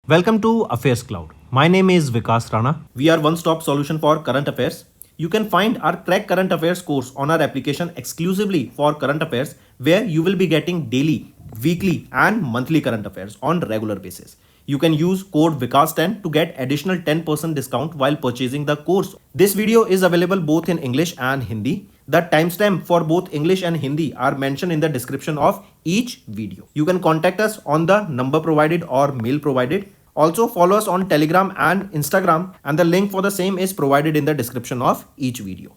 Welcome to Affairs Cloud. My name is Vikas Rana. We are one-stop solution for current affairs. You can find our Crack Current Affairs course on our application exclusively for current affairs, where you will be getting daily, weekly and monthly current affairs on regular basis. You can use code VIKAS10 to get additional 10% discount while purchasing the course. This video is available both in English and Hindi. The timestamp for both English and Hindi are mentioned in the description of each video. You can contact us on the number provided or mail provided. Also follow us on Telegram and Instagram, and the link for the same is provided in the description of each video.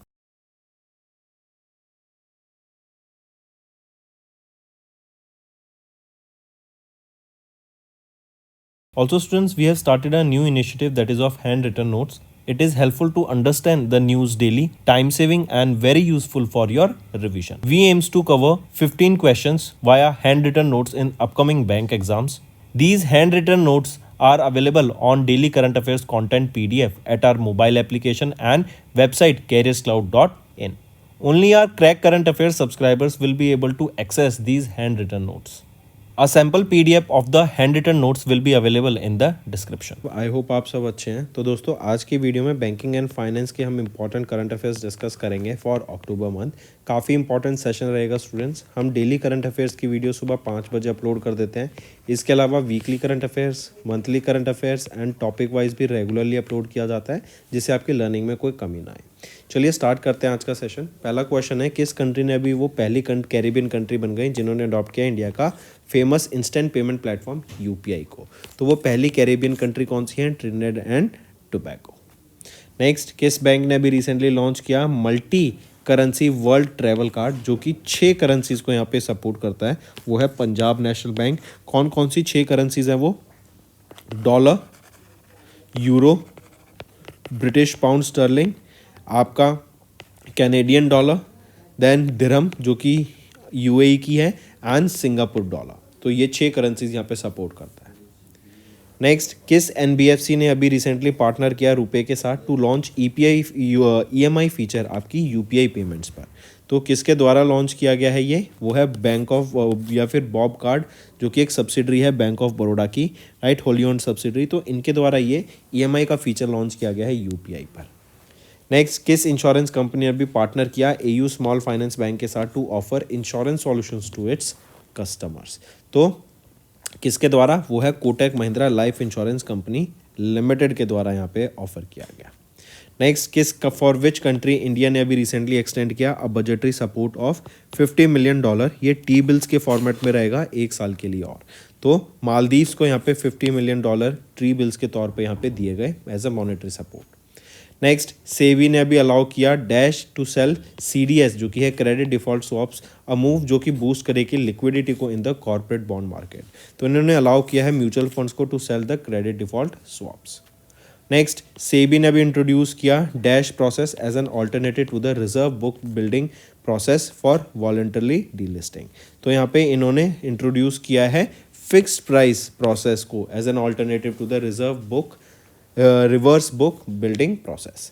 Also students, we have started a new initiative that is of handwritten notes. It is helpful to understand the news daily, time saving and very useful for your revision. We aims to cover 15 questions via handwritten notes in upcoming bank exams. These handwritten notes are available on daily current affairs content PDF at our mobile application and website careerscloud.in. Only our Crack Current Affairs subscribers will be able to access these handwritten notes. A sample PDF of the handwritten notes will be available in the description. I hope आप सब अच्छे हैं। तो दोस्तों आज की video में banking and finance के हम इंपॉर्टेंट करंट अफेयर्स डिस्कस करेंगे फॉर अक्टूबर मंथ। काफ़ी इंपॉर्टेंट सेशन रहेगा स्टूडेंट्स। हम डेली करंट अफेयर्स की वीडियो सुबह 5 बजे अपलोड कर देते हैं। इसके अलावा weekly current affairs, monthly current affairs and topic wise भी रेगुलरली अपलोड किया जाता है, जिससे आपकी लर्निंग में कोई कमी ना आए। चलिए स्टार्ट करते हैं आज का सेशन। पहला क्वेश्चन है, किस कंट्री ने अभी वो पहली कैरिबियन कंट्री बन गई जिन्होंने अडॉप्ट किया इंडिया का famous instant payment platform UPI को। तो वो पहली कैरिबियन कंट्री कौन सी है? Trinidad and Tobago. नेक्स्ट, किस बैंक ने अभी रिसेंटली लॉन्च किया multi currency world travel card, जो कि 6 करेंसीज को यहाँ पे सपोर्ट करता है? वो है पंजाब नेशनल बैंक। कौन कौन सी 6 करेंसीज हैं वो? Dollar, euro, British pound sterling, आपका कैनेडियन डॉलर, देन दिरहम जो कि यूएई की है, एंड सिंगापुर डॉलर। तो ये 6 करेंसीज यहाँ पे सपोर्ट करता है। नेक्स्ट, किस एनबीएफसी ने अभी रिसेंटली पार्टनर किया रुपए के साथ टू लॉन्च ईएमआई फीचर आपकी यूपीआई पेमेंट्स पर? तो किसके द्वारा लॉन्च किया गया है ये? वो है बैंक ऑफ या फिर बॉब कार्ड, जो कि एक सब्सिडरी है बैंक ऑफ बड़ौदा की, राइट, होली ओन्ड सब्सिडरी। तो इनके द्वारा ये ईएमआई का फीचर लॉन्च किया गया है यूपीआई पर। नेक्स्ट, किस इंश्योरेंस कंपनी ने अभी पार्टनर किया एयू स्मॉल फाइनेंस बैंक के साथ to offer insurance solutions to its customers? तो किसके द्वारा? वो है Kotak Mahindra Life Insurance Company Limited के द्वारा यहाँ पे ऑफर किया गया। Next, for which country India ने अभी रिसेंटली एक्सटेंड किया a budgetary support of $50 million? ये टी बिल्स के फॉर्मेट में रहेगा 1 साल के लिए। और तो मालदीव्स को यहाँ पे $50 मिलियन टी बिल्स के तौर पे यहाँ पे दिए गए as a monetary support. Next, SEBI ने अभी अलाउ किया डैश टू सेल सीडीएस, जो कि है credit default swaps, a move जो कि बूस्ट करेगी लिक्विडिटी को in the corporate bond market. तो इन्होंने अलाउ किया है म्यूचुअल फंड्स को to sell the credit default swaps. Next, SEBI ने अभी इंट्रोड्यूस किया dash process as an alternative to the reserve book building process for voluntarily delisting. तो यहाँ पे इन्होंने इंट्रोड्यूस किया है फिक्स्ड प्राइस प्रोसेस को as an alternative to the reverse book building process.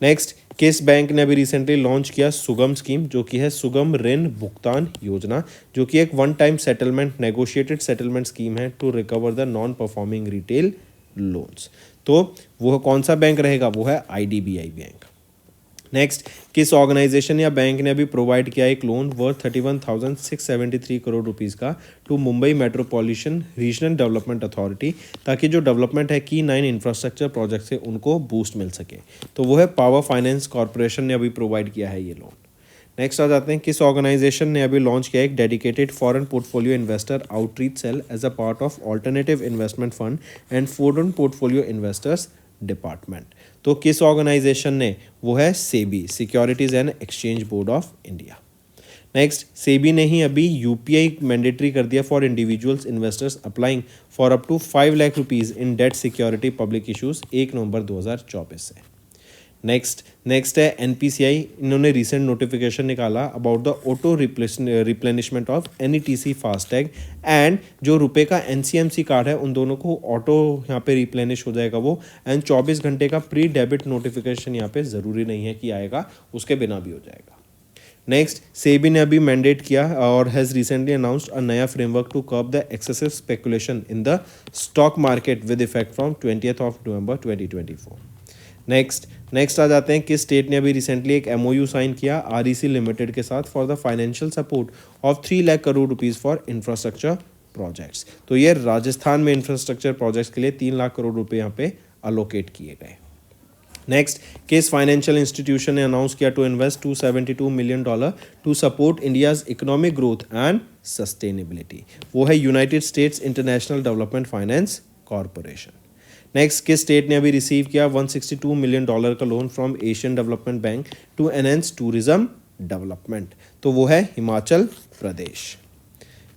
Next, किस बैंक ने अभी रिसेंटली लॉन्च किया सुगम स्कीम, जो कि है सुगम ऋण भुगतान योजना, जो कि एक one time settlement negotiated settlement scheme है to recover the non performing retail loans? तो वो कौन सा बैंक रहेगा? वो है आईडीबीआई बैंक। नेक्स्ट, किस ऑर्गेनाइजेशन या बैंक ने अभी प्रोवाइड किया एक लोन वर्थ 31,673 करोड़ रुपीज़ का to Mumbai metropolitan regional development authority, ताकि जो डेवलपमेंट है की 9 इंफ्रास्ट्रक्चर प्रोजेक्ट से उनको बूस्ट मिल सके? तो वो है पावर फाइनेंस कॉरपोरेशन ने अभी प्रोवाइड किया है ये लोन। नेक्स्ट आ जाते हैं, किस ऑर्गेनाइजेशन ने अभी लॉन्च किया एक dedicated foreign portfolio investor outreach cell as a part of alternative investment fund and foreign portfolio investors department? तो किस ऑर्गेनाइजेशन ने? वो है SEBI, Securities and Exchange Board of India. Next, SEBI ने ही अभी यूपीआई मैंडेटरी कर दिया for individuals investors applying for up to 5 lakh rupees in debt security public issues 1 November 2024 से। नेक्स्ट है एनपीसीआई। इन्होंने रिसेंट नोटिफिकेशन निकाला about the auto replenishment of NETC FASTag and जो रुपए का एनसीएमसी कार्ड है, उन दोनों को ऑटो यहाँ पे रिप्लेनिश हो जाएगा वो, एंड 24 घंटे का प्री डेबिट नोटिफिकेशन यहाँ पे ज़रूरी नहीं है कि आएगा, उसके बिना भी हो जाएगा। नेक्स्ट, सेबी ने अभी मैंडेट किया और हैज़ रिसेंटली अनाउंस्ड अ नया framework to curb the excessive speculation in the stock market with effect from 20th of November 2024। Next आ जाते हैं कि स्टेट ने अभी रिसेंटली एक MOU साइन किया REC लिमिटेड के साथ for the financial support of 3 lakh crore rupees for infrastructure projects. तो ये राजस्थान में इंफ्रास्ट्रक्चर प्रोजेक्ट्स के लिए 3 लाख करोड़ रुपए यहाँ पे अलोकेट किए गए। नेक्स्ट, किस फाइनेंशियल इंस्टीट्यूशन ने अनाउंस किया to invest $272 million to support India's economic growth and sustainability. वो है United States International Development Finance Corporation. Next, किस स्टेट ने अभी रिसीव किया $162 मिलियन का loan from Asian development Bank to enhance tourism development. तो वो है हिमाचल प्रदेश।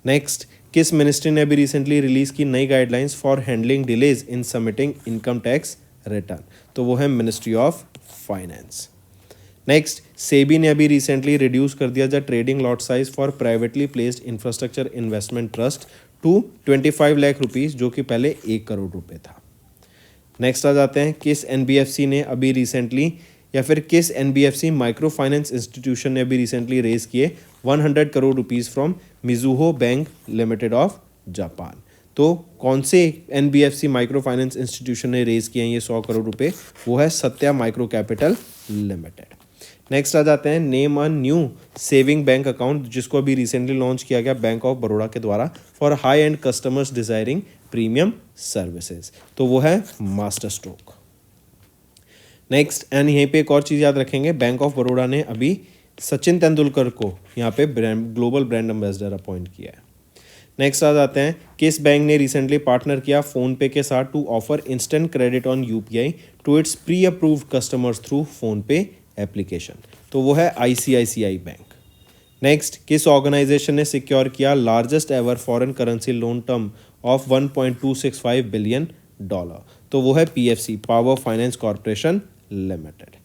नेक्स्ट, किस मिनिस्ट्री ने अभी रिसेंटली रिलीज की नई guidelines for handling delays in submitting income tax return. तो वो है ministry of finance. Next, SEBI ने अभी रिसेंटली रिड्यूस कर दिया the trading lot size for privately placed infrastructure investment trust to 25 lakh rupees, जो कि पहले 1 करोड़ रुपए था। नेक्स्ट आ जाते हैं, किस NBFC ने अभी रिसेंटली या फिर किस NBFC माइक्रो फाइनेंस इंस्टीट्यूशन ने अभी रिसेंटली रेज किए 100 crore rupees from Mizuho bank limited of Japan. तो कौन से NBFC माइक्रो फाइनेंस इंस्टीट्यूशन ने रेज किए हैं ये 100 करोड़ रुपए? वो है Satya micro capital limited. Next आ जाते हैं, name a new saving bank account जिसको अभी रिसेंटली लॉन्च किया गया बैंक ऑफ बड़ौदा के द्वारा for high and customers desiring premium services. तो वो है मास्टर स्ट्रोक। नेक्स्ट, एंड यहीं पे एक और चीज़ याद रखेंगे, बैंक ऑफ बड़ौदा ने अभी सचिन तेंदुलकर को यहाँ पे ग्लोबल ब्रांड एम्बेसडर अपॉइंट किया है। नेक्स्ट आ जाते हैं, किस बैंक ने रिसेंटली पार्टनर किया फ़ोनपे के साथ to offer instant credit on UPI to its pre approved customers through PhonePe application. तो वो है ICICI बैंक। नेक्स्ट, किस ऑर्गेनाइजेशन ने सिक्योर किया largest ever foreign currency loan term of $1.265 billion? तो वो है PFC Power Finance Corporation Limited.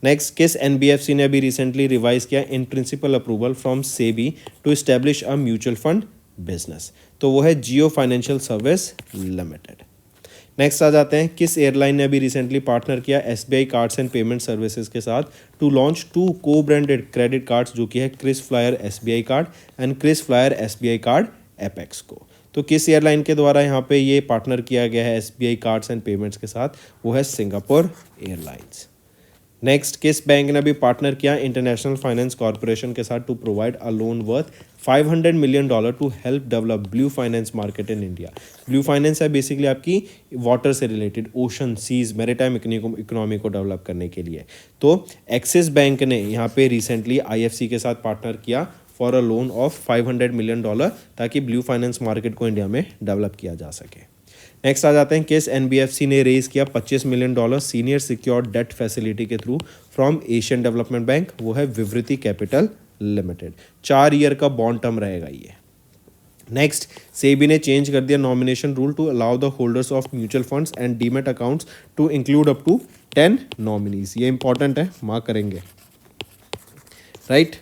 Next, किस NBFC ने अभी रिसेंटली रिवाइज किया in principle approval from SEBI to establish a mutual fund business? तो वो है Jio financial service Limited. Next आ जाते हैं, किस एयरलाइन ने अभी रिसेंटली पार्टनर किया SBI Cards and Payment Services के साथ to launch 2 cobranded credit cards जो कि है KrisFlyer SBI card and KrisFlyer SBI card apex को। तो किस एयरलाइन के द्वारा यहाँ पे ये पार्टनर किया गया है SBI कार्ड्स एंड पेमेंट्स के साथ? वो है सिंगापुर एयरलाइंस। नेक्स्ट, किस बैंक ने अभी पार्टनर किया इंटरनेशनल फाइनेंस कॉरपोरेशन के साथ to provide a loan worth $500 million to help develop blue finance market in India? Blue finance है बेसिकली आपकी वाटर से related, ocean, seas, maritime economy को डेवलप करने के लिए। तो एक्सिस बैंक ने यहाँ पे रिसेंटली IFC के साथ पार्टनर किया for a loan of $500 million ताकि ब्लू फाइनेंस मार्केट को इंडिया में डेवलप किया जा सके। नेक्स्ट आ जाते हैं, किस NBFC ने रेज किया $25 million senior secured debt facility के through from Asian development bank? वो है विवृति कैपिटल लिमिटेड। 4 ईयर का बॉन्ड टर्म रहेगा ये। नेक्स्ट, सेबी ने चेंज कर दिया nomination rule to allow the holders of mutual funds and demat accounts to include up to 10 nominees. ये इंपॉर्टेंट है, मार्क करेंगे, राइट।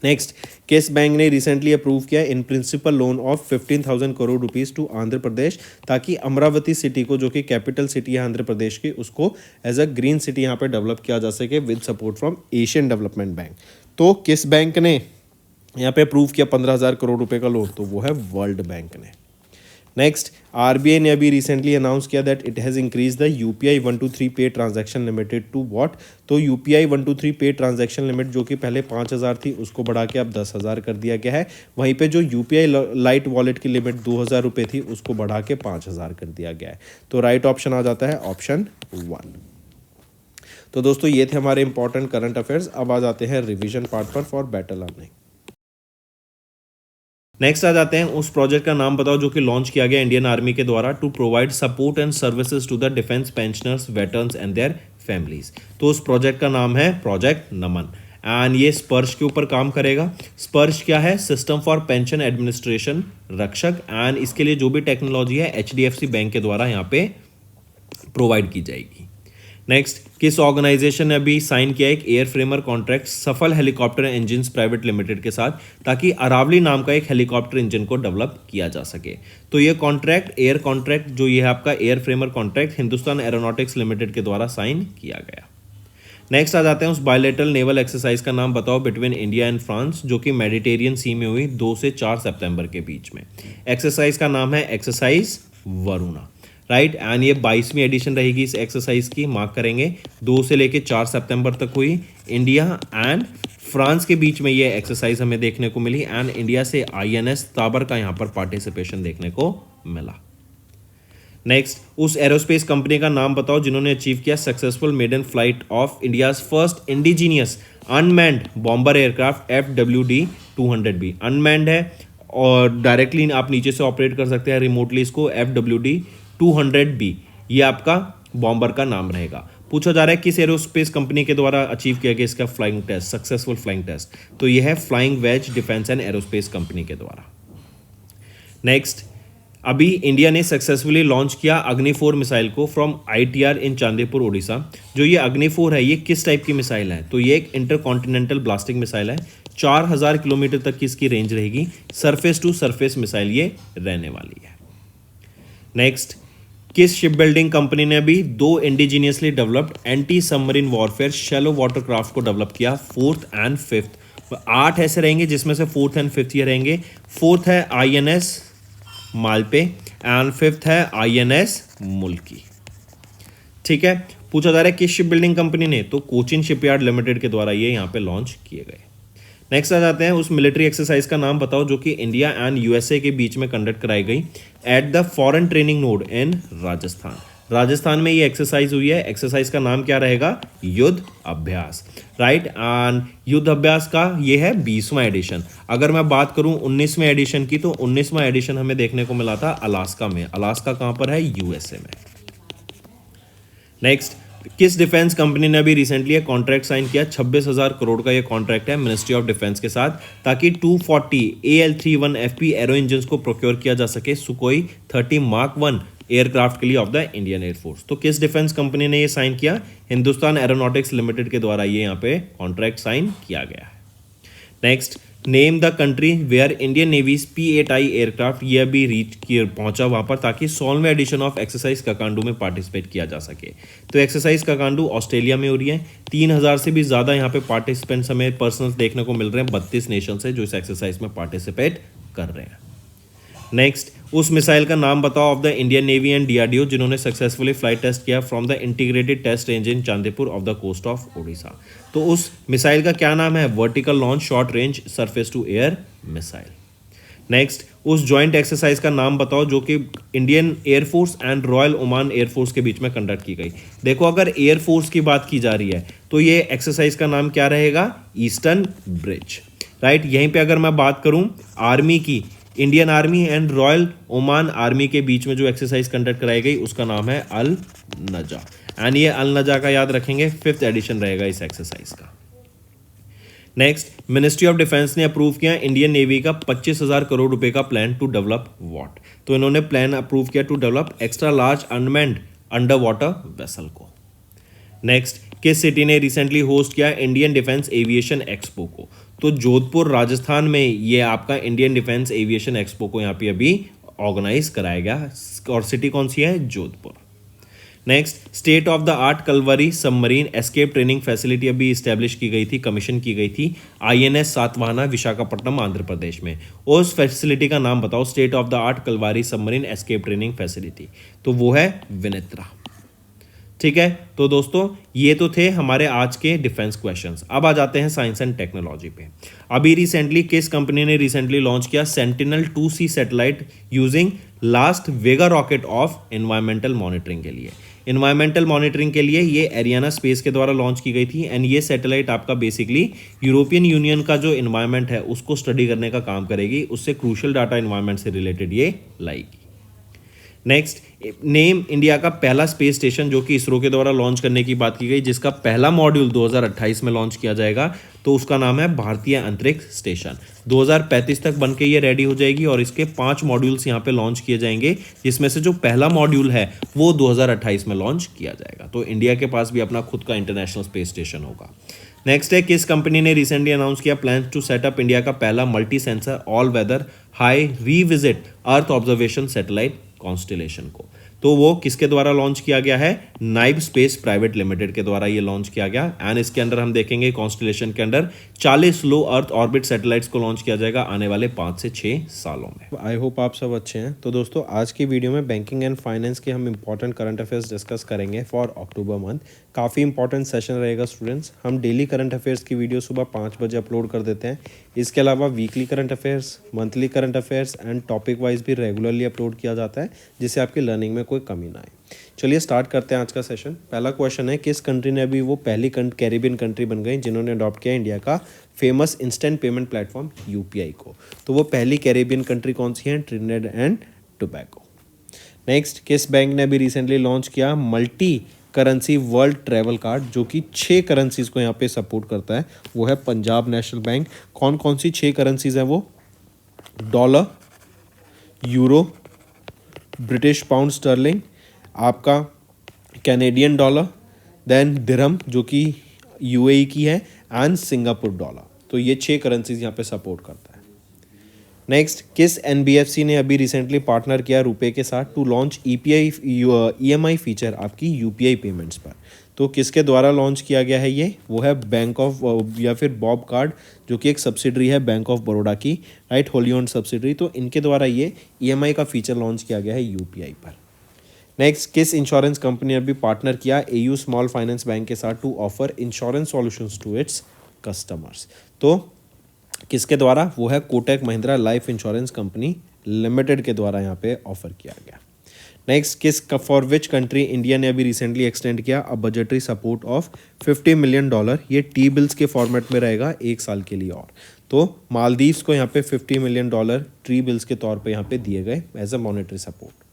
नेक्स्ट, किस बैंक ने रिसेंटली अप्रूव किया in principle loan of 15,000 crore rupees to Andhra Pradesh ताकि Amravati city को, जो कि कैपिटल सिटी है आंध्र प्रदेश की, उसको एज अ ग्रीन सिटी यहाँ पे डेवलप किया जा सके with support from Asian development bank. तो किस बैंक ने यहाँ पे अप्रूव किया 15,000 करोड़ रुपए का लोन? तो वो है वर्ल्ड बैंक ने। नेक्स्ट, RBI ने अभी रिसेंटली अनाउंस किया that it has increase the UPI 123 पे ट्रांजैक्शन लिमिटेड टू व्हाट? तो UPI 123 पे ट्रांजैक्शन लिमिट जो कि पहले 5,000 थी उसको बढ़ा के अब 10,000 कर दिया गया है। वहीं पे जो UPI लाइट वॉलेट की लिमिट 2,000 रुपये थी उसको बढ़ा के 5,000 कर दिया गया है। तो राइट ऑप्शन आ जाता है ऑप्शन 1। तो दोस्तों ये थे हमारे इंपॉर्टेंट करंट अफेयर्स। अब आ जाते हैं रिविजन पार्ट पर फॉर बेटर लर्निंग। नेक्स्ट आ जाते हैं, उस प्रोजेक्ट का नाम बताओ जो कि लॉन्च किया गया इंडियन आर्मी के द्वारा to provide support and services to the defence pensioners, veterans and their families. तो उस प्रोजेक्ट का नाम है प्रोजेक्ट नमन एंड ये स्पर्श के ऊपर काम करेगा। स्पर्श क्या है? सिस्टम फॉर पेंशन एडमिनिस्ट्रेशन रक्षक, एंड इसके लिए जो भी टेक्नोलॉजी है HDFC बैंक के द्वारा यहाँ पे प्रोवाइड की जाएगी। नेक्स्ट, किस ऑर्गेनाइजेशन ने अभी साइन किया एक एयर फ्रेमर कॉन्ट्रैक्ट सफल हेलीकॉप्टर इंजन प्राइवेट लिमिटेड के साथ ताकि अरावली नाम का एक हेलीकॉप्टर इंजन को डेवलप किया जा सके? तो ये कॉन्ट्रैक्ट, एयर कॉन्ट्रैक्ट जो ये है आपका air framer contract Hindustan aeronautics limited के द्वारा साइन किया गया। नेक्स्ट आ जाते हैं उस बायलेटरल नेवल एक्सरसाइज का नाम बताओ बिटवीन इंडिया एंड फ्रांस, जो कि मेडिटेरियन सी में हुई 2 से 4 सितंबर के बीच में। एक्सरसाइज का नाम है एक्सरसाइज वरुणा, राइट। एंड ये 22वीं एडिशन रहेगी इस एक्सरसाइज की, मार्क करेंगे। 2 से लेके 4 सितंबर तक हुई, इंडिया एंड फ्रांस के बीच में ये एक्सरसाइज हमें देखने को मिली। एंड इंडिया से INS ताबर का यहाँ पर पार्टिसिपेशन देखने को मिला। नेक्स्ट, उस एरोस्पेस कंपनी का नाम बताओ जिन्होंने अचीव किया successful maiden flight of India's first indigenous unmanned bomber aircraft FWD-200B। Unmanned है और डायरेक्टली आप नीचे से ऑपरेट कर सकते हैं रिमोटली इसको। FWD-200B ये आपका बॉम्बर का नाम रहेगा। पूछा जा रहा है किस एरोस्पेस कंपनी के द्वारा अचीव किया गया इसका flying test, successful flying test, तो यह है Flying Wedge Defence and Aerospace company के द्वारा। नेक्स्ट, अभी इंडिया ने सक्सेसफुली लॉन्च किया अग्नि 4 मिसाइल को फ्रॉम ITR इन चांदीपुर ओडिशा। जो ये अग्नि 4 है ये किस टाइप की मिसाइल है, तो ये एक इंटरकॉन्टिनेंटल ब्लास्टिंग मिसाइल है। 4000 किलोमीटर तक की इसकी रेंज रहेगी। सरफेस टू सरफेस मिसाइल ये रहने वाली है। नेक्स्ट, किस शिप बिल्डिंग कंपनी ने भी 2 indigenously developed anti submarine warfare shallow watercraft को डेवलप किया, 4th एंड 5th। 8 ऐसे रहेंगे जिसमें से 4th एंड 5th ये रहेंगे। 4th है INS मालपे एंड 5th है INS मुल्की। ठीक है, पूछा जा रहा है किस शिप बिल्डिंग कंपनी ने, तो कोचिन शिपयार्ड लिमिटेड के द्वारा ये यहाँ पे लॉन्च किए गए। नेक्स्ट आ जाते हैं उस मिलिट्री एक्सरसाइज का नाम बताओ जो कि इंडिया एंड USA के बीच में कंडक्ट कराई गई at the foreign training node in Rajasthan. Rajasthan में ये एक्सरसाइज हुई है। एक्सरसाइज का नाम क्या रहेगा, युद्ध अभ्यास, राइट। एंड युद्ध अभ्यास का ये है 20वां एडिशन। अगर मैं बात करूं 19वें एडिशन की, तो 19वां एडिशन हमें देखने को मिला था अलास्का में। अलास्का कहां पर है, USA में। नेक्स्ट, किस डिफेंस कंपनी ने अभी रिसेंटली एक कॉन्ट्रैक्ट साइन किया, 26,000 करोड़ का ये कॉन्ट्रैक्ट है मिनिस्ट्री ऑफ डिफेंस के साथ, ताकि 240 AL-31FP एरो इंजन को प्रोक्योर किया जा सके सुकोई 30 Mark 1 एयरक्राफ्ट के लिए ऑफ द इंडियन एयरफोर्स। तो किस डिफेंस कंपनी ने ये साइन किया, हिंदुस्तान एरोनॉटिक्स लिमिटेड के द्वारा ये यहाँ पे कॉन्ट्रैक्ट साइन किया गया है। Next, name the country where Indian Navy's P-8I aircraft ये अभी रीच पहुंचा वहां पर, ताकि 16वें एडिशन ऑफ एक्सरसाइज काकांडू में पार्टिसिपेट किया जा सके। तो एक्सरसाइज काकांडू ऑस्ट्रेलिया में हो रही है। 3000 से भी ज़्यादा यहाँ पे पार्टिसिपेंट्स हमें पर्सनल देखने को मिल रहे हैं 32 नेशन से जो इस एक्सरसाइज में पार्टिसिपेट कर रहे हैं। नेक्स्ट, उस मिसाइल का नाम बताओ of the Indian Navy and DRDO जिन्होंने सक्सेसफुली फ्लाइट टेस्ट किया from the integrated test range in Chandipur off the coast of Odisha. तो उस मिसाइल का क्या नाम है, vertical launch short range surface to air missile. Next, उस जॉइंट एक्सरसाइज का नाम बताओ जो कि Indian Air Force and Royal Oman Air Force के बीच में कंडक्ट की गई। देखो, अगर एयरफोर्स की बात की जा रही है तो ये एक्सरसाइज का नाम क्या रहेगा, ईस्टर्न ब्रिज, राइट। यहीं पे अगर मैं बात करूं आर्मी की, Indian army and Royal Oman army के बीच में जो एक्सरसाइज कंडक्ट कराई गई उसका नाम है अल नजा। एंड ये अल नजा का याद रखेंगे 5th एडिशन रहेगा इस एक्सरसाइज का। नेक्स्ट, मिनिस्ट्री ऑफ डिफेंस ने अप्रूव किया इंडियन नेवी का 25,000 करोड़ रुपए का प्लान टू डेवलप व्हाट। तो इन्होंने प्लान अप्रूव किया to develop extra large unmanned underwater vessel को। नेक्स्ट, किस सिटी ने रिसेंटली होस्ट किया इंडियन डिफेंस एविएशन एक्सपो को, तो जोधपुर राजस्थान में ये आपका इंडियन डिफेंस एविएशन एक्सपो को यहाँ पे अभी ऑर्गेनाइज कराया गया और सिटी कौन सी है, Jodhpur. Next, state of the art Kalvari submarine escape training facility अभी इस्टेब्लिश की गई थी, कमीशन की गई थी INS सातवाहना विशाखापट्टनम आंध्र प्रदेश में। उस फैसिलिटी का नाम बताओ, state of the art Kalwari submarine escape training facility, तो वो है विनित्रा। ठीक है, तो दोस्तों ये तो थे हमारे आज के डिफेंस क्वेश्चंस। अब आ जाते हैं साइंस एंड टेक्नोलॉजी पे। अभी रिसेंटली किस कंपनी ने रिसेंटली लॉन्च किया sentinel 2C satellite using last Vega rocket of environmental monitoring के लिए। एनवायरमेंटल मॉनिटरिंग के लिए ये एरियाना स्पेस के द्वारा लॉन्च की गई थी। एंड ये सैटेलाइट आपका बेसिकली यूरोपियन यूनियन का जो एनवायरमेंट है उसको स्टडी करने का काम करेगी, उससे क्रूशियल डाटा एनवायरमेंट से रिलेटेड ये लाएगी। नेक्स्ट, नेम इंडिया का पहला स्पेस स्टेशन जो कि इसरो के द्वारा लॉन्च करने की बात की गई, जिसका पहला मॉड्यूल 2028 में लॉन्च किया जाएगा, तो उसका नाम है भारतीय अंतरिक्ष स्टेशन। 2035 तक बनके ये रेडी हो जाएगी और इसके 5 मॉड्यूल्स यहाँ पे लॉन्च किए जाएंगे, जिसमें से जो पहला मॉड्यूल है वो 2028 में लॉन्च किया जाएगा। तो इंडिया के पास भी अपना खुद का इंटरनेशनल स्पेस स्टेशन होगा। नेक्स्ट है, किस कंपनी ने रिसेंटली अनाउंस किया प्लान टू सेटअप इंडिया का पहला multi sensor all weather high revisit earth observation satellite constellation को। तो वो किसके द्वारा लॉन्च किया गया है? नाइब स्पेस प्राइवेट लिमिटेड के द्वारा ये लॉन्च किया गया। एंड इसके अंदर हम देखेंगे कॉन्स्टलेशन के अंदर 40 लो अर्थ ऑर्बिट सैटेलाइट्स को लॉन्च किया जाएगा आने वाले 5 से 6 सालों में। आई होप आप सब अच्छे हैं। तो दोस्तों आज की वीडियो में बैंकिंग एंड फाइनेंस के हम इंपॉर्टेंट करंट अफेयर्स डिस्कस करेंगे फॉर अक्टूबर मंथ। काफ़ी इंपॉर्टेंट सेशन रहेगा स्टूडेंट्स। हम डेली करंट अफेयर्स की वीडियो सुबह 5 बजे अपलोड कर देते हैं। इसके अलावा weekly current affairs, monthly current affairs and topic wise भी रेगुलरली अपलोड किया जाता है, जिससे आपकी लर्निंग में कोई कमी ना आए। चलिए स्टार्ट करते हैं आज का सेशन। पहला क्वेश्चन है, किस कंट्री ने अभी वो पहली कैरिबियन कंट्री बन गई जिन्होंने अडॉप्ट किया इंडिया का famous instant payment platform UPI को? तो वो पहली कैरिबियन कंट्री कौन सी है? Trinidad and Tobago. नेक्स्ट, किस बैंक ने अभी रिसेंटली लॉन्च किया multi currency world travel card, जो कि 6 करेंसीज को यहाँ पे सपोर्ट करता है? वो है पंजाब नेशनल बैंक। कौन कौन सी 6 करेंसीज हैं वो? Dollar, euro, British pound sterling, आपका कैनेडियन डॉलर, देन दिरहम जो कि यूएई की है, एंड सिंगापुर डॉलर। तो ये 6 करेंसीज यहाँ पे सपोर्ट करता है। नेक्स्ट, किस एनबीएफसी ने अभी रिसेंटली पार्टनर किया रुपए के साथ टू लॉन्च ईएमआई फीचर आपकी यूपीआई पेमेंट्स पर? तो किसके द्वारा लॉन्च किया गया है ये? वो है बैंक ऑफ या फिर बॉब कार्ड, जो कि एक सब्सिडरी है बैंक ऑफ बड़ौदा की, राइट, होली ओन्ड सब्सिडरी। तो इनके द्वारा ये ईएमआई का फीचर लॉन्च किया गया है यूपीआई पर। नेक्स्ट, किस इंश्योरेंस कंपनी ने अभी पार्टनर किया एयू स्मॉल फाइनेंस बैंक के साथ to offer insurance solutions to its customers? तो किसके द्वारा? वो है Kotak Mahindra Life Insurance Company Limited के द्वारा यहाँ पे ऑफर किया गया। नेक्स्ट, किस फॉर विच कंट्री इंडिया ने अभी रिसेंटली एक्सटेंड किया a budgetary support of $50 million? ये टी बिल्स के फॉर्मेट में रहेगा 1 साल के लिए। और तो मालदीव्स को यहाँ पे $50 मिलियन ट्री बिल्स के तौर पे यहाँ पे दिए गए as a monetary support.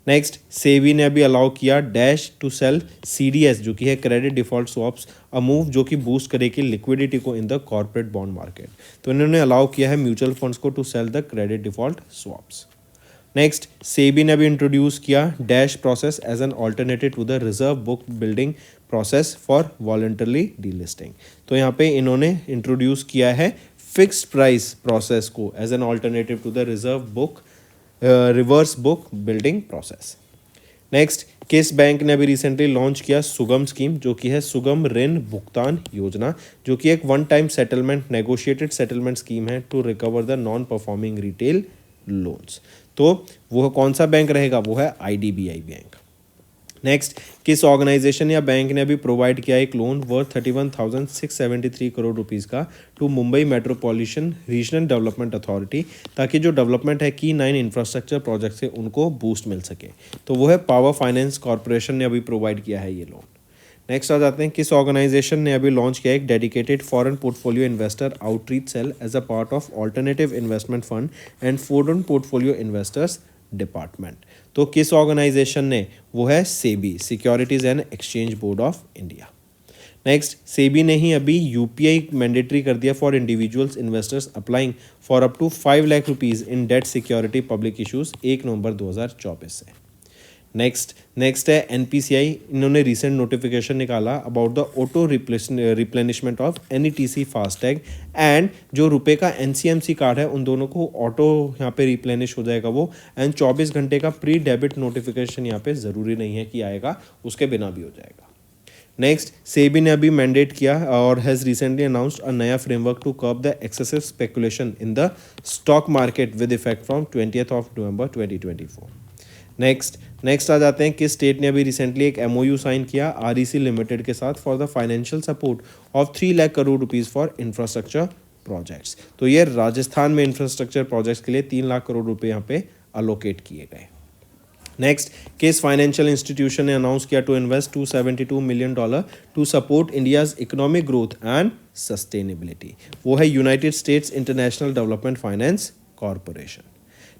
Next, SEBI ने अभी अलाउ किया डैश टू सेल सीडीएस, जो कि है credit default swaps, a move जो कि बूस्ट करेगी लिक्विडिटी को in the corporate bond market. तो इन्होंने अलाउ किया है म्यूचुअल फंड्स को to sell the credit default swaps. Next, SEBI ने अभी इंट्रोड्यूस किया dash process as an alternative to the reserve book building process for voluntarily delisting. तो यहाँ पे इन्होंने इंट्रोड्यूस किया है फिक्स्ड प्राइस प्रोसेस को as an alternative to the reverse book building process. Next, किस बैंक ने अभी रिसेंटली लॉन्च किया सुगम स्कीम, जो कि है सुगम ऋण भुगतान योजना, जो कि एक one time settlement negotiated settlement scheme है to recover the non performing retail loans? तो वो कौन सा बैंक रहेगा? वो है आईडीबीआई बैंक। नेक्स्ट, किस ऑर्गेनाइजेशन या बैंक ने अभी प्रोवाइड किया एक लोन वर्थ 31,673 करोड़ रुपीस का to Mumbai metropolitan regional development authority, ताकि जो डेवलपमेंट है की 9 इंफ्रास्ट्रक्चर प्रोजेक्ट से उनको बूस्ट मिल सके? तो वो है पावर फाइनेंस कॉर्पोरेशन ने अभी प्रोवाइड किया है ये लोन। नेक्स्ट आ जाते हैं, किस ऑर्गेनाइजेशन ने अभी लॉन्च किया एक dedicated foreign portfolio investor outreach cell as a part of alternative investment fund and foreign portfolio investors department? तो किस ऑर्गेनाइजेशन ने? वो है SEBI, Securities and Exchange Board of India. Next, SEBI ने ही अभी यूपीआई मैंडेटरी कर दिया for individuals investors applying for up to 5 lakh rupees in debt security public issues 1 November 2024 से। नेक्स्ट है एनपीसीआई। इन्होंने रिसेंट नोटिफिकेशन निकाला about the auto replenishment of NETC FASTag and जो रुपए का एनसीएमसी कार्ड है, उन दोनों को ऑटो यहाँ पे रिप्लेनिश हो जाएगा वो, एंड 24 घंटे का प्री डेबिट नोटिफिकेशन यहाँ पे ज़रूरी नहीं है कि आएगा, उसके बिना भी हो जाएगा। नेक्स्ट, सेबी ने अभी मैंडेट किया और हैज़ रिसेंटली अनाउंस्ड अ नया framework to curb the excessive speculation in the stock market with effect from 20 November 2024। Next आ जाते हैं, किस स्टेट ने अभी रिसेंटली एक एमओयू साइन किया आरईसी लिमिटेड के साथ for the financial support of 3 lakh crore rupees for infrastructure projects? तो ये राजस्थान में इंफ्रास्ट्रक्चर प्रोजेक्ट्स के लिए 3 लाख करोड़ रुपए यहाँ पे अलोकेट किए गए। नेक्स्ट, किस फाइनेंशियल इंस्टीट्यूशन ने अनाउंस किया to invest $272 million to support India's economic growth and sustainability? वो है United States International Development Finance Corporation.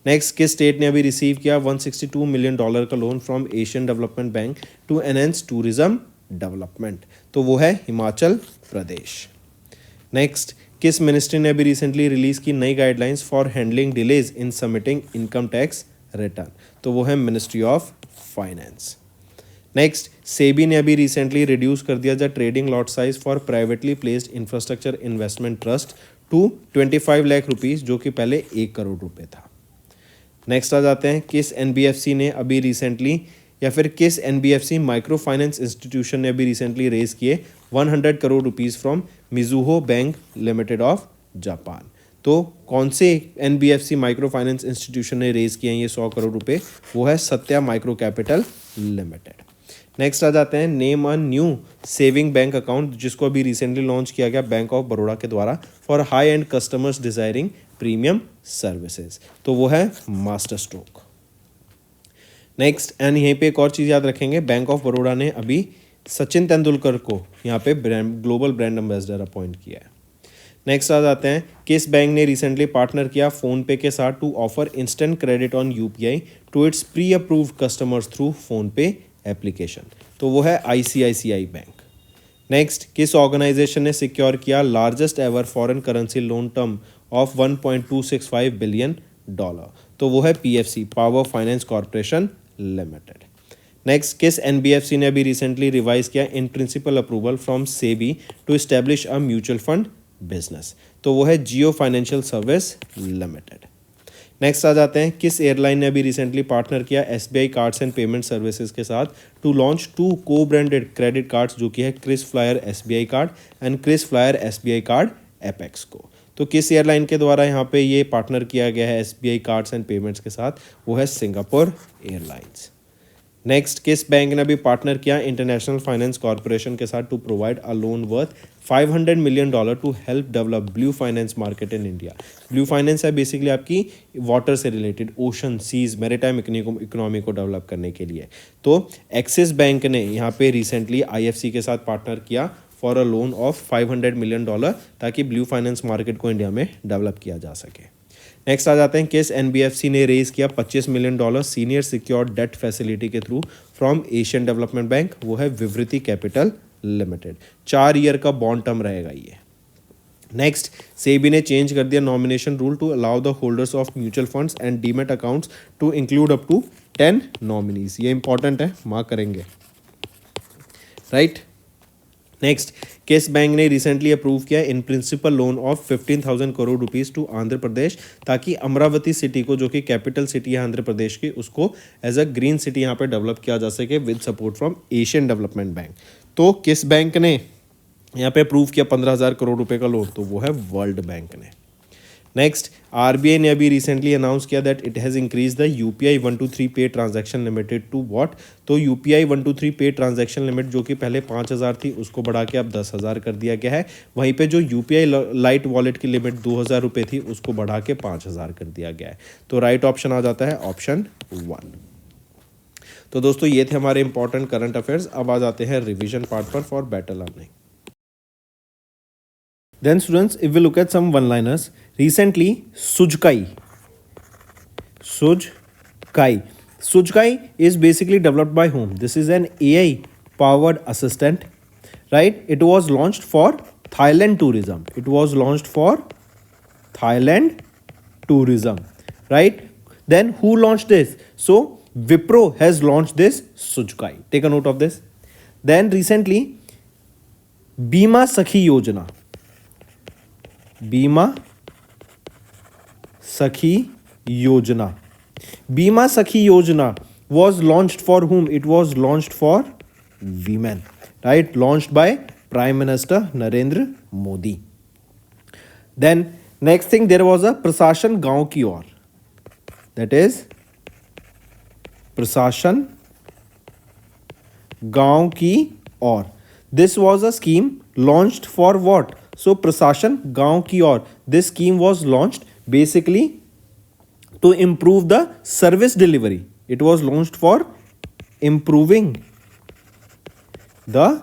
Next, किस स्टेट ने अभी रिसीव किया $162 मिलियन का loan from Asian development Bank to enhance tourism development? तो वो है हिमाचल प्रदेश। नेक्स्ट, किस मिनिस्ट्री ने अभी रिसेंटली रिलीज की नई guidelines for handling delays in submitting income tax return? तो वो है ministry of finance. Next, SEBI ने अभी रिसेंटली रिड्यूस कर दिया the trading lot size for privately placed infrastructure investment trust to 25 lakh rupees, जो कि पहले 1 करोड़ रुपए था। नेक्स्ट आ जाते हैं, किस एनबीएफसी ने अभी रिसेंटली या फिर किस एनबीएफसी माइक्रो फाइनेंस इंस्टीट्यूशन ने अभी रिसेंटली रेज किए 100 crore rupees from Mizuho bank limited of Japan. तो कौन से एनबीएफसी माइक्रो फाइनेंस इंस्टीट्यूशन ने रेज किए हैं ये 100 करोड़ रुपए? वो है Satya micro capital limited. Next आ जाते हैं, name a new saving bank account जिसको अभी रिसेंटली लॉन्च किया गया बैंक ऑफ बड़ौदा के द्वारा for high and customers desiring premium services. तो वो है मास्टर स्ट्रोक। नेक्स्ट एंड यहीं पे एक और चीज़ याद रखेंगे, बैंक ऑफ बड़ौदा ने अभी सचिन तेंदुलकर को यहाँ पे ग्लोबल ब्रांड एम्बेसडर अपॉइंट किया है। नेक्स्ट आ जाते हैं, किस बैंक ने रिसेंटली पार्टनर किया फ़ोनपे के साथ to offer instant credit on UPI to its pre approved customers through PhonePe application? तो वो है आईसीआईसीआई बैंक। नेक्स्ट, किस ऑर्गेनाइजेशन ने सिक्योर किया largest ever foreign currency loan term of $1.265 billion? तो वो है PFC, power finance corporation limited. Next, किस एनबीएफसी ने अभी रिसेंटली रिवाइज किया in principle approval from SEBI to establish a mutual fund business? तो वो है Jio financial service Limited. Next आ जाते हैं, किस एयरलाइन ने अभी रिसेंटली पार्टनर किया SBI cards and Payment Services के साथ टू लॉन्च 2 को ब्रांडेड क्रेडिट कार्ड्स जो कि है KrisFlyer SBI card and KrisFlyer SBI card apex को? तो किस एयरलाइन के द्वारा यहाँ पे ये पार्टनर किया गया है एसबीआई कार्ड्स एंड पेमेंट्स के साथ? वो है सिंगापुर एयरलाइंस। नेक्स्ट, किस बैंक ने अभी पार्टनर किया इंटरनेशनल फाइनेंस कॉर्पोरेशन के साथ to provide a loan worth $500 million to help develop blue finance market in India? Blue finance है बेसिकली आपकी वाटर से related, ocean, seas, maritime economy को डेवलप करने के लिए। तो एक्सिस बैंक ने यहाँ पे रिसेंटली आईएफसी के साथ पार्टनर किया for a loan of $500 million ताकि ब्लू फाइनेंस मार्केट को इंडिया में डेवलप किया जा सके। नेक्स्ट आ जाते हैं, किस एनबीएफसी ने रेज किया $25 million senior secured debt facility के through from Asian development bank? वो है विवृति कैपिटल लिमिटेड। 4 ईयर का बॉन्ड टर्म रहेगा ये। नेक्स्ट, सेबी ने चेंज कर दिया nomination rule to allow the holders of mutual funds and demat accounts to include up to 10 nominees. ये इंपॉर्टेंट है, मार्क करेंगे, राइट। नेक्स्ट, किस बैंक ने रिसेंटली अप्रूव किया in principle loan of 15,000 crore rupees to Andhra Pradesh ताकि Amravati city को जो कि कैपिटल सिटी है आंध्र प्रदेश की उसको एज अ ग्रीन सिटी यहाँ पे डेवलप किया जा सके with support from Asian development bank? तो किस बैंक ने यहाँ पे अप्रूव किया 15,000 करोड़ रुपए का लोन? तो वो है वर्ल्ड बैंक ने। नेक्स्ट, आरबीआई ने अभी रिसेंटली अनाउंस किया that it has increase the UPI 123 पे ट्रांजैक्शन लिमिटेड टू व्हाट? तो यूपीआई 123 पे ट्रांजैक्शन लिमिट जो कि पहले 5,000 थी उसको बढ़ा के अब 10,000 कर दिया गया है। वहीं पे जो यूपीआई लाइट वॉलेट की लिमिट 2,000 रुपये थी उसको बढ़ा के 5,000 कर दिया गया है। तो राइट ऑप्शन आ जाता है ऑप्शन 1। तो दोस्तों ये थे हमारे इंपॉर्टेंट करंट अफेयर्स। अब आ जाते हैं रिविजन पार्ट पर for better learning. Then students, if we look at some one-liners, recently Sujkai is basically developed by whom? This is an AI powered assistant, right? It was launched for Thailand tourism. Right? Then who launched this? So Wipro has launched this Sujkai. Take a note of this. Then recently Bima Sakhi Yojana was launched for whom? It was launched for women, right? Launched by Prime Minister Narendra Modi. Then next thing, there was a Prasashan Gaon Ki Aur. That is Prasashan Gaon Ki Aur. This was a scheme launched for what? So Prasashan Gaon Ki Aur. This scheme was launched basically to improve the service delivery. It was launched for improving the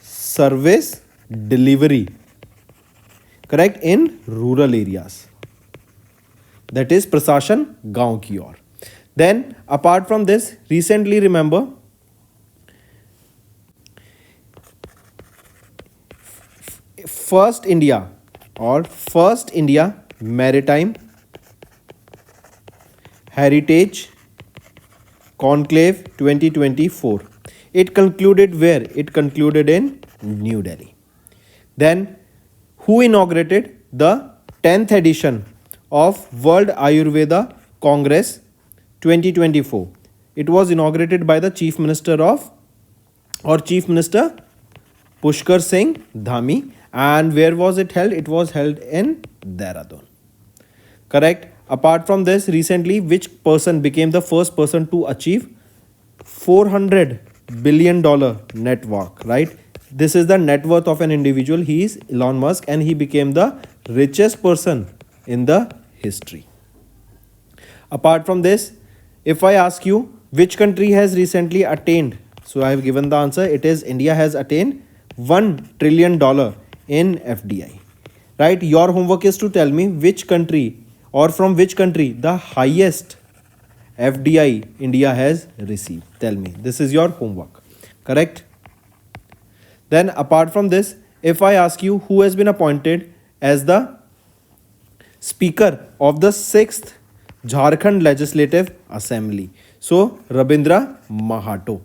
service delivery, correct, in rural areas. That is Prasashan Gaon Ki Aur. Then apart from this, recently remember First India Maritime Heritage Conclave 2024. It concluded where? It concluded in New Delhi. Then who inaugurated the 10th edition of World Ayurveda Congress 2024? It was inaugurated by the Chief Minister Pushkar Singh Dhami. And where was it held? It was held in Dehradun. Correct. Apart from this, recently, which person became the first person to achieve $400 billion net worth, right? This is the net worth of an individual. He is Elon Musk, and he became the richest person in the history. Apart from this, if I ask you which country has recently attained, so I have given the answer. It is India has attained $1 trillion in FDI, right? Your homework is to tell me which country or from which country the highest FDI India has received. Tell me. This is your homework. Correct? Then apart from this, if I ask you who has been appointed as the Speaker of the 6th Jharkhand Legislative Assembly. So Rabindra Mahato,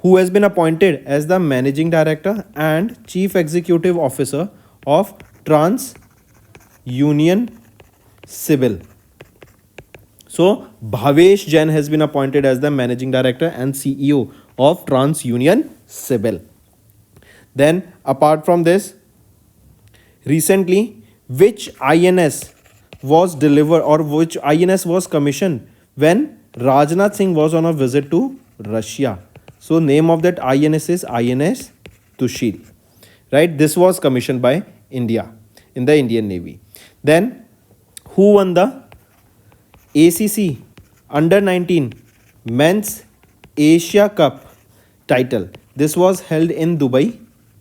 who has been appointed as the Managing Director and Chief Executive Officer of Trans Union Civil. So Bhavesh Jain has been appointed as the Managing Director and CEO of Trans Union Civil. Then apart from this, recently which INS was delivered or which INS was commissioned when Rajnath Singh was on a visit to Russia? So name of that INS is INS Tushil, right? This was commissioned by India in the Indian Navy. Then who won the ACC Under 19 Men's Asia Cup title? This was held in Dubai,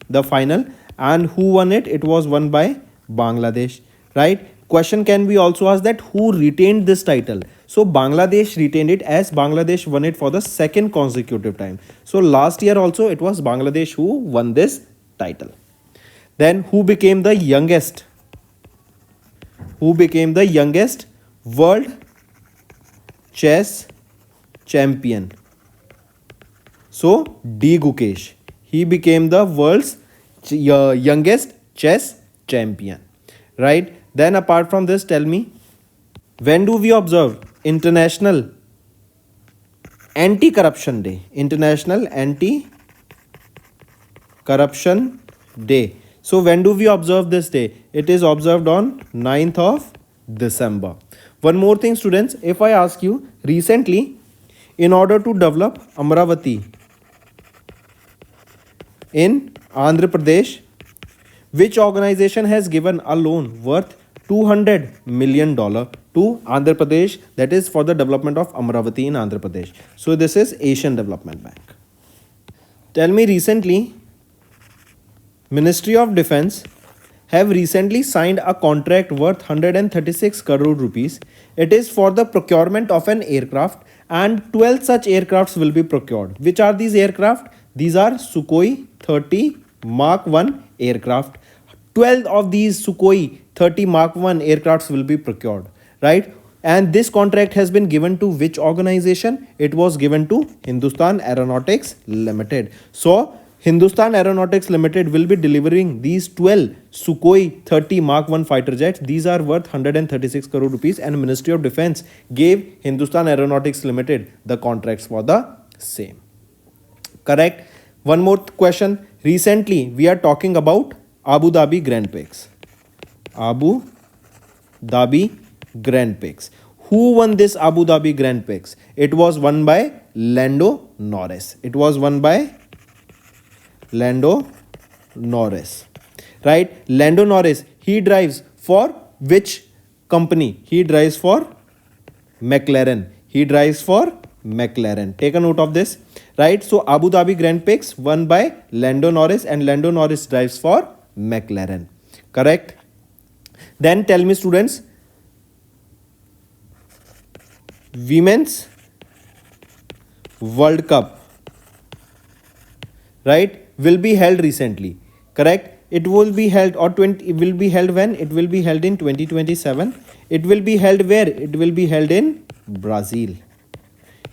the final, and who won it? It was won by Bangladesh, right? Question can be also asked that who retained this title? So Bangladesh retained it, as Bangladesh won it for the second consecutive time. So last year also it was Bangladesh who won this title. Then who became the youngest world chess champion? So D. Gukesh. He became the world's youngest chess champion, right? Then apart from this, tell me, when do we observe International Anti-Corruption Day? International Anti-Corruption Day. So when do we observe this day? It is observed on 9th of December. One more thing, students, if I ask you, recently, in order to develop Amravati in Andhra Pradesh, which organization has given a loan worth $200 million to Andhra Pradesh, that is for the development of Amravati in Andhra Pradesh? So this is Asian Development Bank. Tell me, recently Ministry of Defense have recently signed a contract worth 136 crore rupees. It is for the procurement of an aircraft, and 12 such aircrafts will be procured. Which are these aircraft? These are Sukhoi 30 Mark 1 aircraft. 12 of these Sukhoi 30 Mark 1 aircrafts will be procured, right? And this contract has been given to which organization? It was given to Hindustan Aeronautics Limited. So Hindustan Aeronautics Limited will be delivering these 12 Sukhoi 30 Mark 1 fighter jets. These are worth 136 crore rupees, and Ministry of Defense gave Hindustan Aeronautics Limited the contracts for the same. Correct? One more question. Recently, we are talking about Abu Dhabi Grand Prix. Abu Dhabi Grand Prix. Who won this Abu Dhabi Grand Prix? It was won by Lando Norris. It was won by Lando Norris, right? Lando Norris, he drives for which company? He drives for McLaren. He drives for McLaren. Take a note of this, right? So Abu Dhabi Grand Prix won by Lando Norris, and Lando Norris drives for McLaren. Correct? Then tell me, students, Women's World Cup, right, will be held recently. Correct? It will be held it will be held when? It will be held in 2027. It will be held where? It will be held in Brazil.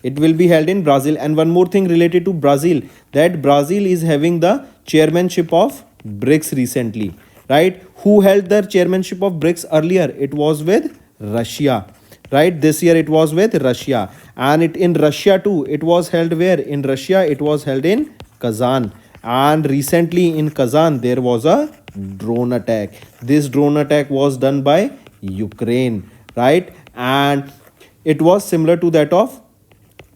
It will be held in Brazil. And one more thing related to Brazil, that Brazil is having the chairmanship of BRICS recently, right? Who held the chairmanship of BRICS earlier? It was with Russia, right? This year it was with Russia, and it in Russia too, it was held where? In Russia it was held in Kazan, and recently in Kazan there was a drone attack. This drone attack was done by Ukraine, right? And it was similar to that of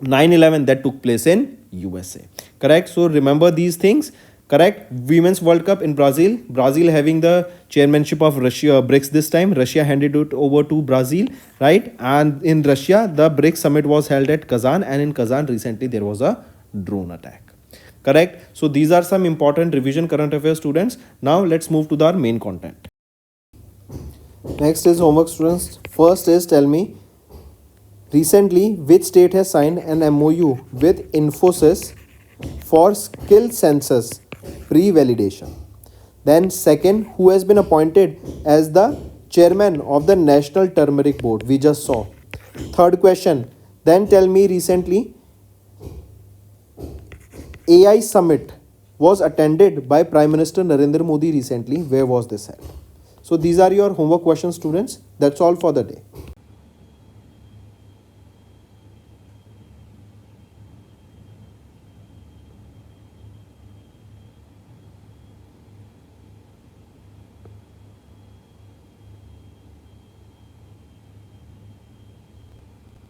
9/11 that took place in USA, correct? So remember these things, correct? Women's World Cup in Brazil, Brazil having the chairmanship of Russia BRICS. This time Russia handed it over to Brazil, right? And in Russia the BRICS summit was held at Kazan, and in Kazan recently there was a drone attack, correct? So these are some important revision current affairs, students. Now let's move to our main content. Next is homework, students. First is, tell me, recently which state has signed an MOU with Infosys for skill census pre-validation? Then second, who has been appointed as the chairman of the National Turmeric Board? We just saw. Third question, then tell me, recently AI summit was attended by Prime Minister Narendra Modi recently. Where was this held? So these are your homework questions, students. That's all for the day.